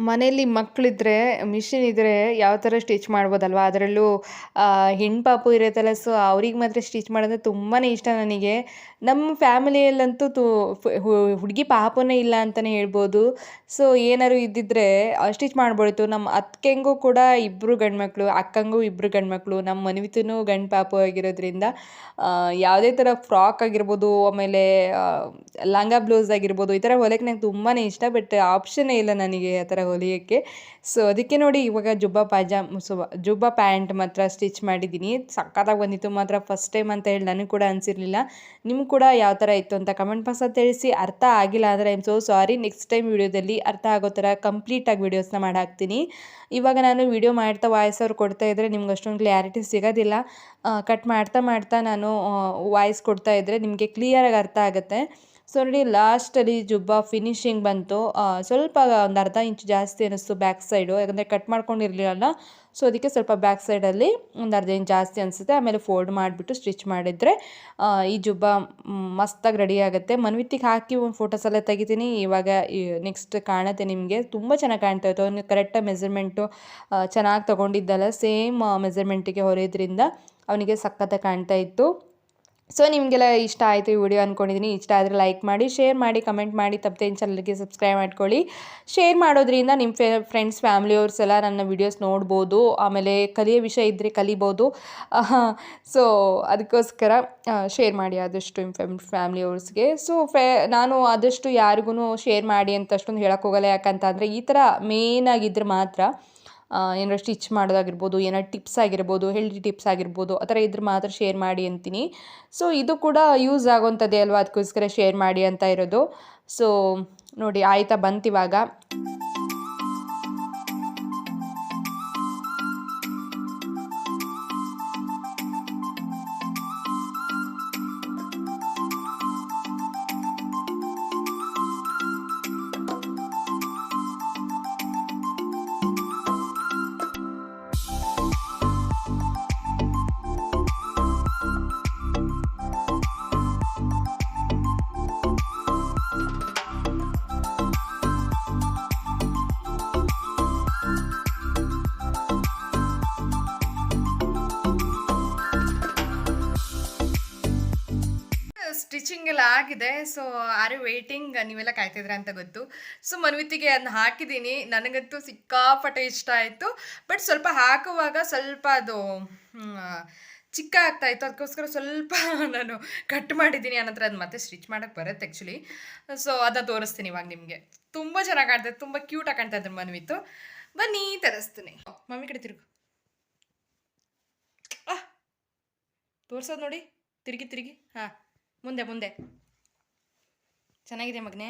S2: ಮನೇಲಿ ಮಕ್ಕಳಿದ್ರೆ, ಮಿಷಿನ್ ಇದ್ದರೆ ಯಾವ ಥರ ಸ್ಟಿಚ್ ಮಾಡ್ಬೋದಲ್ವಾ? ಅದರಲ್ಲೂ ಹೆಣ್ಣು ಪಾಪು ಇರುತ್ತಲ್ಲ, ಸೊ ಅವ್ರಿಗೆ ಮಾತ್ರ ಸ್ಟಿಚ್ ಮಾಡೋದಂದ್ರೆ ತುಂಬಾ ಇಷ್ಟ ನನಗೆ. ನಮ್ಮ ಫ್ಯಾಮಿಲಿಯಲ್ಲಂತೂ ಹುಡುಗಿ ಪಾಪುನೇ ಇಲ್ಲ ಅಂತಲೇ ಹೇಳ್ಬೋದು. ಸೊ ಏನಾದ್ರು ಇದ್ದಿದ್ದರೆ ಸ್ಟಿಚ್ ಮಾಡ್ಬೋದಿತ್ತು. ನಮ್ಮ ಅತ್ತಿಗೆಂಗೂ ಕೂಡ 2 ಗಂಡ್ಮಕ್ಳು, ಅಕ್ಕಂಗೂ 2 ಗಂಡ್ಮಕ್ಳು, ನಮ್ಮ ಮನ್ವಿತೂ ಗಂಡು ಪಾಪು ಆಗಿರೋದ್ರಿಂದ ಯಾವುದೇ ಥರ ಫ್ರಾಕ್ ಆಗಿರ್ಬೋದು, ಆಮೇಲೆ ಲಂಗ ಬ್ಲೌಸ್ ಆಗಿರ್ಬೋದು, ಈ ಥರ ಹೊಲಿಯೋಕ್ಕೆ ನಂಗೆ ತುಂಬಾ ಇಷ್ಟ. ಬಟ್ ಆಪ್ಷನ್ನೇ ಇಲ್ಲ ನನಗೆ ಆ ಥರ ಹೊಲಿಯೋಕ್ಕೆ. ಸೊ ಅದಕ್ಕೆ ನೋಡಿ ಇವಾಗ ಜುಬ್ಬ ಪ್ಯಾಂಟ್ ಮಾತ್ರ ಸ್ಟಿಚ್ ಮಾಡಿದ್ದೀನಿ. ಸಕ್ಕತ್ತಾಗಿ ಬಂದಿತ್ತು ಮಾತ್ರ. ಫಸ್ಟ್ ಟೈಮ್ ಅಂತ ಹೇಳಿ ನನಗೆ ಕೂಡ ಅನಿಸಿರಲಿಲ್ಲ. ನಿಮ್ಗೆ ಕೂಡ ಯಾವ ಥರ ಇತ್ತು ಅಂತ ಕಮೆಂಟ್ ಬಾಕ್ಸಲ್ಲಿ ತಿಳಿಸಿ. ಅರ್ಥ ಆಗಿಲ್ಲ ಅಂದರೆ I am so sorry. Next time ವೀಡಿಯೋದಲ್ಲಿ ಅರ್ಥ ಆಗೋ ಥರ ಕಂಪ್ಲೀಟಾಗಿ ವೀಡಿಯೋಸ್ನ ಮಾಡಿ ಹಾಕ್ತೀನಿ. ಇವಾಗ ನಾನು ವೀಡಿಯೋ ಮಾಡ್ತಾ ವಾಯ್ಸ್ ಓವರ್ ಕೊಡ್ತಾ ಇದ್ದರೆ ನಿಮ್ಗೆ ಅಷ್ಟೊಂದು ಕ್ಲಿಯಾರಿಟಿ ಸಿಗೋದಿಲ್ಲ. ಕಟ್ ಮಾಡ್ತಾ ನಾನು ವಾಯ್ಸ್ ಕೊಡ್ತಾ ಇದ್ದರೆ ನಿಮಗೆ ಕ್ಲಿಯರಾಗಿ ಅರ್ಥ ಆಗುತ್ತೆ. ಸೊ ನೋಡಿ, ಲಾಸ್ಟಲ್ಲಿ ಜುಬ್ಬ ಫಿನಿಶಿಂಗ್ ಬಂತು. ಸ್ವಲ್ಪ ಒಂದು ಅರ್ಧ ಇಂಚ್ ಜಾಸ್ತಿ ಅನ್ನಿಸ್ತು ಬ್ಯಾಕ್ ಸೈಡು, ಯಾಕಂದರೆ ಕಟ್ ಮಾಡ್ಕೊಂಡಿರಲಿಲ್ಲ. ಸೊ ಅದಕ್ಕೆ ಸ್ವಲ್ಪ ಬ್ಯಾಕ್ ಸೈಡಲ್ಲಿ ಒಂದು ಅರ್ಧ ಇಂಚ್ ಜಾಸ್ತಿ ಅನಿಸುತ್ತೆ. ಆಮೇಲೆ ಫೋಲ್ಡ್ ಮಾಡಿಬಿಟ್ಟು ಸ್ಟಿಚ್ ಮಾಡಿದರೆ ಈ ಜುಬ್ಬ ಮಸ್ತಾಗಿ ರೆಡಿ ಆಗುತ್ತೆ. ಮನ್ವಿತಿಗೆ ಹಾಕಿ ಒಂದು ಫೋಟೋಸ್ ಎಲ್ಲ ತೆಗಿತೀನಿ. ಇವಾಗ ನೆಕ್ಸ್ಟ್ ಕಾಣುತ್ತೆ ನಿಮಗೆ. ತುಂಬ ಚೆನ್ನಾಗಿ ಕಾಣ್ತಾ ಇತ್ತು. ಅವನು ಕರೆಕ್ಟಾಗಿ ಮೆಜರ್ಮೆಂಟು ಚೆನ್ನಾಗಿ ತೊಗೊಂಡಿದ್ದಲ್ಲ, ಸೇಮ್ ಮೆಜರ್ಮೆಂಟಿಗೆ ಹೊಲಿಯೋದ್ರಿಂದ ಅವನಿಗೆ ಸಖತ್ತಾಗಿ ಕಾಣ್ತಾ ಇತ್ತು. ಸೊ ನಿಮಗೆಲ್ಲ ಇಷ್ಟ ಆಯಿತು ಈ ವಿಡಿಯೋ ಅಂದ್ಕೊಂಡಿದ್ದೀನಿ. ಇಷ್ಟ ಆದರೆ ಲೈಕ್ ಮಾಡಿ, ಶೇರ್ ಮಾಡಿ, ಕಮೆಂಟ್ ಮಾಡಿ, ತಪ್ಪದೆ ಚಾನಲ್ಗೆ ಸಬ್ಸ್ಕ್ರೈಬ್ ಮಾಡ್ಕೊಳ್ಳಿ. ಶೇರ್ ಮಾಡೋದ್ರಿಂದ ನಿಮ್ಮ ಫ್ರೆಂಡ್ಸ್ ಫ್ಯಾಮಿಲಿಯವ್ರ್ಸ್ ಎಲ್ಲ ನನ್ನ ವೀಡಿಯೋಸ್ ನೋಡ್ಬೋದು. ಆಮೇಲೆ ಕಲಿಯೋ ವಿಷಯ ಇದ್ದರೆ ಕಲಿಬೋದು. ಸೊ ಅದಕ್ಕೋಸ್ಕರ ಶೇರ್ ಮಾಡಿ ಆದಷ್ಟು ನಿಮ್ಮ ಫ್ಯಾಮಿಲಿಯವ್ರ್ಸ್ಗೆ. ಸೊ ನಾನು ಆದಷ್ಟು ಯಾರಿಗೂ ಶೇರ್ ಮಾಡಿ ಅಂತ ಅಷ್ಟೊಂದು ಹೇಳೋಕ್ಕೋಗಲ್ಲ. ಯಾಕಂತ ಅಂದರೆ ಈ ಥರ ಮೇಯ್ನಾಗಿದ್ದರೆ ಮಾತ್ರ ಏನಾರು ಸ್ಟಿಚ್ ಮಾಡೋದಾಗಿರ್ಬೋದು, ಏನಾರು ಟಿಪ್ಸ್ ಆಗಿರ್ಬೋದು, ಹೆಲ್ದಿ ಟಿಪ್ಸ್ ಆಗಿರ್ಬೋದು, ಆ ಥರ ಇದ್ರೆ ಮಾತ್ರ ಶೇರ್ ಮಾಡಿ ಅಂತೀನಿ. ಸೊ ಇದು ಕೂಡ ಯೂಸ್ ಆಗೋವಂಥದ್ದೇ ಅಲ್ವಾ, ಅದಕ್ಕೋಸ್ಕರ ಶೇರ್ ಮಾಡಿ ಅಂತ ಇರೋದು. ಸೊ ನೋಡಿ ಆಯ್ತಾ ಬಂತಿವಾಗ.
S1: ಸ್ಟಿಚಿಂಗ್ ಎಲ್ಲ ಆಗಿದೆ. ಸೊ ಆರ್ ಯು ವೇಟಿಂಗ್, ನೀವೆಲ್ಲ ಕಾಯ್ತಿದ್ರ ಅಂತ ಗೊತ್ತು. ಸೊ ಮನ್ವಿತಿಗೆ ಅದನ್ನ ಹಾಕಿದ್ದೀನಿ. ನನಗಂತೂ ಸಿಕ್ಕಾಪಟ್ಟೆ ಇಷ್ಟ ಆಯಿತು. ಬಟ್ ಸ್ವಲ್ಪ ಹಾಕುವಾಗ ಸ್ವಲ್ಪ ಅದು ಚಿಕ್ಕ ಆಗ್ತಾ ಇತ್ತು, ಅದಕ್ಕೋಸ್ಕರ ಸ್ವಲ್ಪ ನಾನು ಕಟ್ ಮಾಡಿದ್ದೀನಿ. ಆನಂತರ ಅದು ಮತ್ತೆ ಸ್ಟಿಚ್ ಮಾಡೋಕ್ಕೆ ಬರುತ್ತೆ ಆ್ಯಕ್ಚುಲಿ. ಸೊ ಅದನ್ನ ತೋರಿಸ್ತೀನಿ ಇವಾಗ ನಿಮಗೆ. ತುಂಬ ಚೆನ್ನಾಗಿ ಕಾಣ್ತದೆ, ತುಂಬ ಕ್ಯೂಟಾಗಿ ಕಾಣ್ತಾ ಇದ್ರು ಮನ್ವಿತು. ಬನ್ನಿ ತರಿಸ್ತೀನಿ. ಮಮ್ಮಿ ಕಡೆ ತಿರುಗು. ತೋರ್ಸೋದು ನೋಡಿ, ತಿರುಗಿ ತಿರುಗಿ. ಹಾಂ, ಮುಂದೆ ಮುಂದೆ. ಚೆನ್ನಾಗಿದೆ ಮಗನೇ.